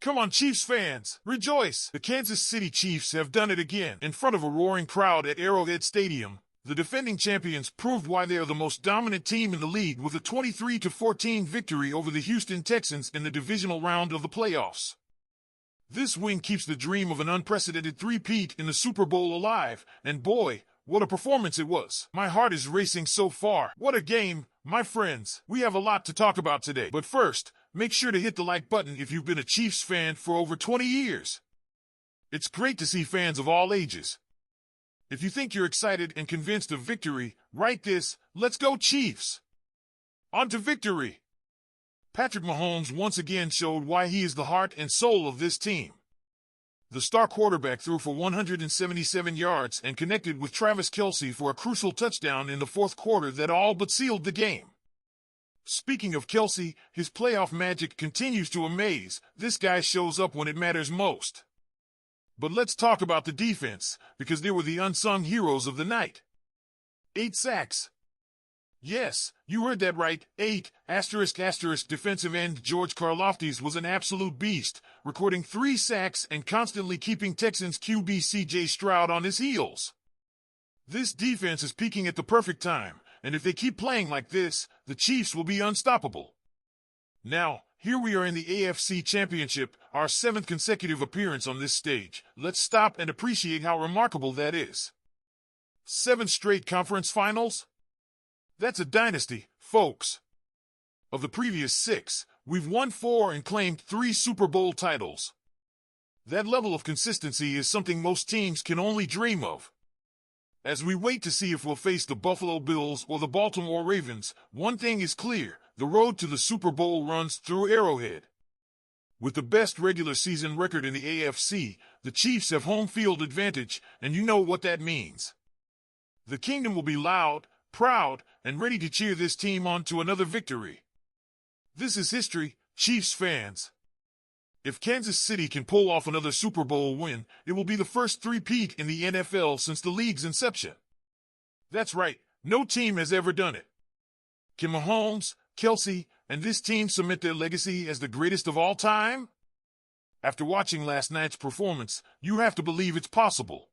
Come on, Chiefs fans, rejoice! The Kansas City Chiefs have done it again. In front of a roaring crowd at Arrowhead Stadium, the defending champions proved why they are the most dominant team in the league with a 23-14 victory over the Houston Texans in the divisional round of the playoffs. This win keeps the dream of an unprecedented three-peat in the Super Bowl alive, and boy, what a performance it was. My heart is racing so far. What a game, my friends. We have a lot to talk about today, but first, make sure to hit the like button if you've been a Chiefs fan for over 20 years. It's great to see fans of all ages. If you think you're excited and convinced of victory, write this: "Let's go Chiefs." On to victory. Patrick Mahomes once again showed why he is the heart and soul of this team. The star quarterback threw for 177 yards and connected with Travis Kelce for a crucial touchdown in the fourth quarter that all but sealed the game. Speaking of Kelce, his playoff magic continues to amaze. This guy shows up when it matters most. But let's talk about the defense, because they were the unsung heroes of the night. 8 sacks. Yes, you heard that right, 8, ***. Defensive end George Karlaftis was an absolute beast, recording 3 sacks and constantly keeping Texans QB C.J. Stroud on his heels. This defense is peaking at the perfect time, and if they keep playing like this, the Chiefs will be unstoppable. Now, here we are in the AFC Championship, our 7th consecutive appearance on this stage. Let's stop and appreciate how remarkable that is. 7 straight conference finals? That's a dynasty, folks. Of the previous 6, we've won 4 and claimed 3 Super Bowl titles. That level of consistency is something most teams can only dream of. As we wait to see if we'll face the Buffalo Bills or the Baltimore Ravens, one thing is clear: the road to the Super Bowl runs through Arrowhead. With the best regular season record in the AFC, the Chiefs have home field advantage, and you know what that means. The kingdom will be loud, proud, and ready to cheer this team on to another victory. This is history, Chiefs fans. If Kansas City can pull off another Super Bowl win, it will be the first three-peat in the NFL since the league's inception. That's right, no team has ever done it. Can Mahomes, Kelce, and this team cement their legacy as the greatest of all time? After watching last night's performance, you have to believe it's possible.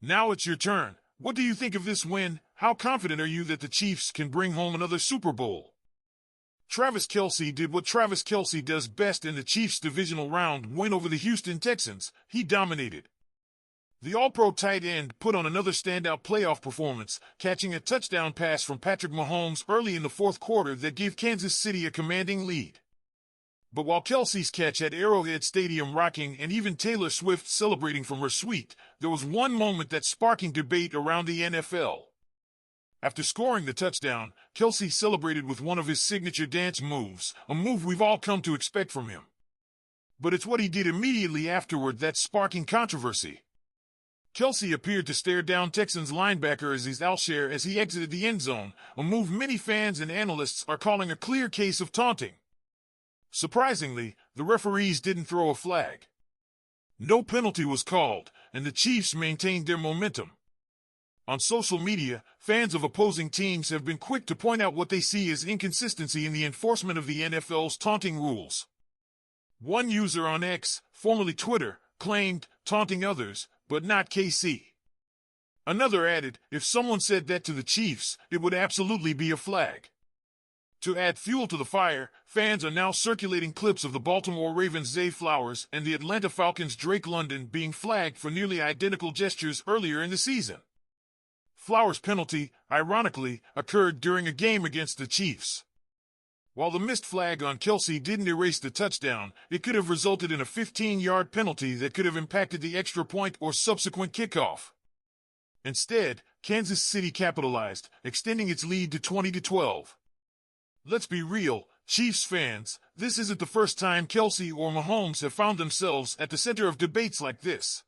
Now it's your turn. What do you think of this win? How confident are you that the Chiefs can bring home another Super Bowl? Travis Kelce did what Travis Kelce does best in the Chiefs' divisional round win over the Houston Texans. He dominated. The All-Pro tight end put on another standout playoff performance, catching a touchdown pass from Patrick Mahomes early in the fourth quarter that gave Kansas City a commanding lead. But while Kelce's catch had Arrowhead Stadium rocking and even Taylor Swift celebrating from her suite, there was one moment that's sparking debate around the NFL. After scoring the touchdown, Kelce celebrated with one of his signature dance moves, a move we've all come to expect from him. But it's what he did immediately afterward that's sparking controversy. Kelce appeared to stare down Texans linebacker Azeez Al-Shaair as he exited the end zone, a move many fans and analysts are calling a clear case of taunting. Surprisingly, the referees didn't throw a flag. No penalty was called, and the Chiefs maintained their momentum. On social media, fans of opposing teams have been quick to point out what they see as inconsistency in the enforcement of the NFL's taunting rules. One user on X, formerly Twitter, claimed, "taunting others, but not KC." Another added, "If someone said that to the Chiefs, it would absolutely be a flag." To add fuel to the fire, fans are now circulating clips of the Baltimore Ravens' Zay Flowers and the Atlanta Falcons' Drake London being flagged for nearly identical gestures earlier in the season. Flowers' penalty, ironically, occurred during a game against the Chiefs. While the missed flag on Kelce didn't erase the touchdown, it could have resulted in a 15-yard penalty that could have impacted the extra point or subsequent kickoff. Instead, Kansas City capitalized, extending its lead to 20-12. Let's be real, Chiefs fans, this isn't the first time Kelce or Mahomes have found themselves at the center of debates like this.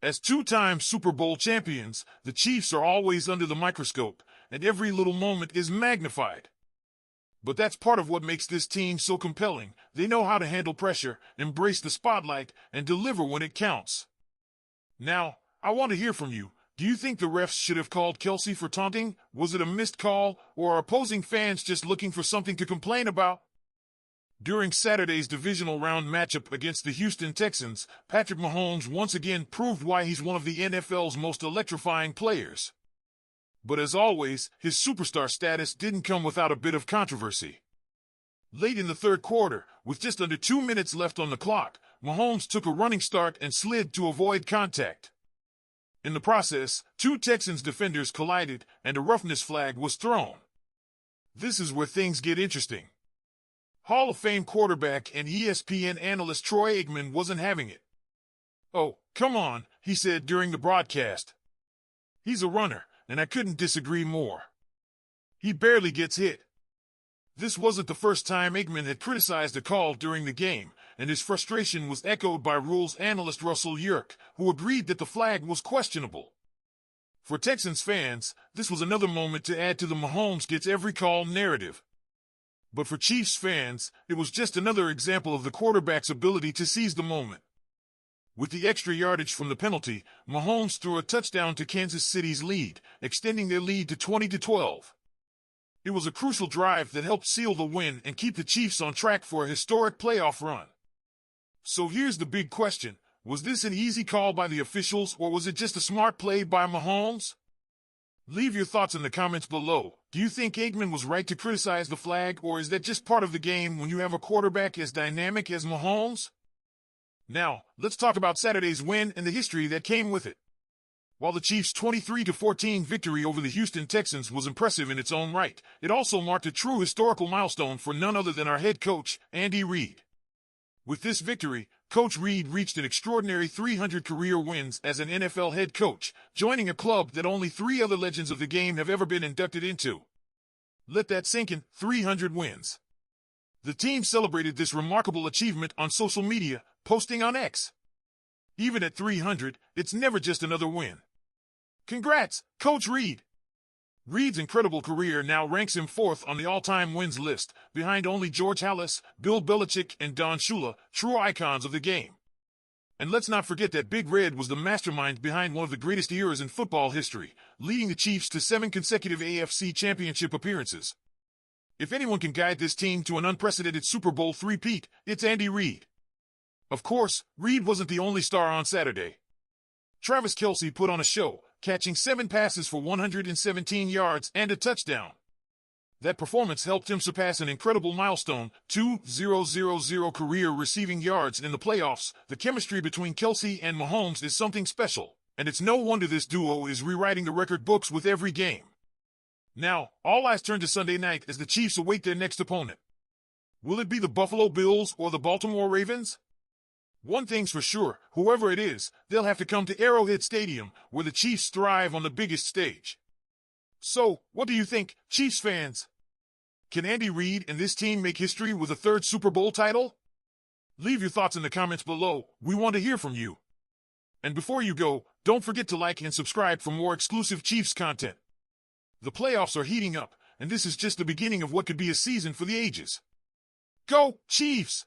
As two-time Super Bowl champions, the Chiefs are always under the microscope, and every little moment is magnified. But that's part of what makes this team so compelling. They know how to handle pressure, embrace the spotlight, and deliver when it counts. Now, I want to hear from you. Do you think the refs should have called Kelce for taunting? Was it a missed call, or are opposing fans just looking for something to complain about? During Saturday's divisional round matchup against the Houston Texans, Patrick Mahomes once again proved why he's one of the NFL's most electrifying players. But as always, his superstar status didn't come without a bit of controversy. Late in the third quarter, with just under 2 minutes left on the clock, Mahomes took a running start and slid to avoid contact. In the process, two Texans defenders collided and a roughness flag was thrown. This is where things get interesting. Hall of Fame quarterback and ESPN analyst Troy Aikman wasn't having it. "Oh, come on," he said during the broadcast. "He's a runner, and I couldn't disagree more. He barely gets hit." This wasn't the first time Aikman had criticized a call during the game, and his frustration was echoed by rules analyst Russell Yerk, who agreed that the flag was questionable. For Texans fans, this was another moment to add to the Mahomes gets every call narrative. But for Chiefs fans, it was just another example of the quarterback's ability to seize the moment. With the extra yardage from the penalty, Mahomes threw a touchdown to Kansas City's lead, extending their lead to 20-12. It was a crucial drive that helped seal the win and keep the Chiefs on track for a historic playoff run. So here's the big question. Was this an easy call by the officials, or was it just a smart play by Mahomes? Leave your thoughts in the comments below. Do you think Aikman was right to criticize the flag, or is that just part of the game when you have a quarterback as dynamic as Mahomes? Now, let's talk about Saturday's win and the history that came with it. While the Chiefs' 23-14 victory over the Houston Texans was impressive in its own right, it also marked a true historical milestone for none other than our head coach, Andy Reid. With this victory, Coach Reid reached an extraordinary 300 career wins as an NFL head coach, joining a club that only 3 other legends of the game have ever been inducted into. Let that sink in, 300 wins. The team celebrated this remarkable achievement on social media, posting on X. Even at 300, it's never just another win. Congrats, Coach Reid! Reid's incredible career now ranks him 4th on the all-time wins list, behind only George Halas, Bill Belichick, and Don Shula, true icons of the game. And let's not forget that Big Red was the mastermind behind one of the greatest eras in football history, leading the Chiefs to 7 consecutive AFC championship appearances. If anyone can guide this team to an unprecedented Super Bowl three-peat, it's Andy Reid. Of course, Reid wasn't the only star on Saturday. Travis Kelce put on a show, catching 7 passes for 117 yards and a touchdown. That performance helped him surpass an incredible milestone, 2,000 career receiving yards in the playoffs. The chemistry between Kelce and Mahomes is something special, and it's no wonder this duo is rewriting the record books with every game. Now, all eyes turn to Sunday night as the Chiefs await their next opponent. Will it be the Buffalo Bills or the Baltimore Ravens? One thing's for sure, whoever it is, they'll have to come to Arrowhead Stadium, where the Chiefs thrive on the biggest stage. So, what do you think, Chiefs fans? Can Andy Reid and this team make history with a 3rd Super Bowl title? Leave your thoughts in the comments below. We want to hear from you. And before you go, don't forget to like and subscribe for more exclusive Chiefs content. The playoffs are heating up, and this is just the beginning of what could be a season for the ages. Go, Chiefs!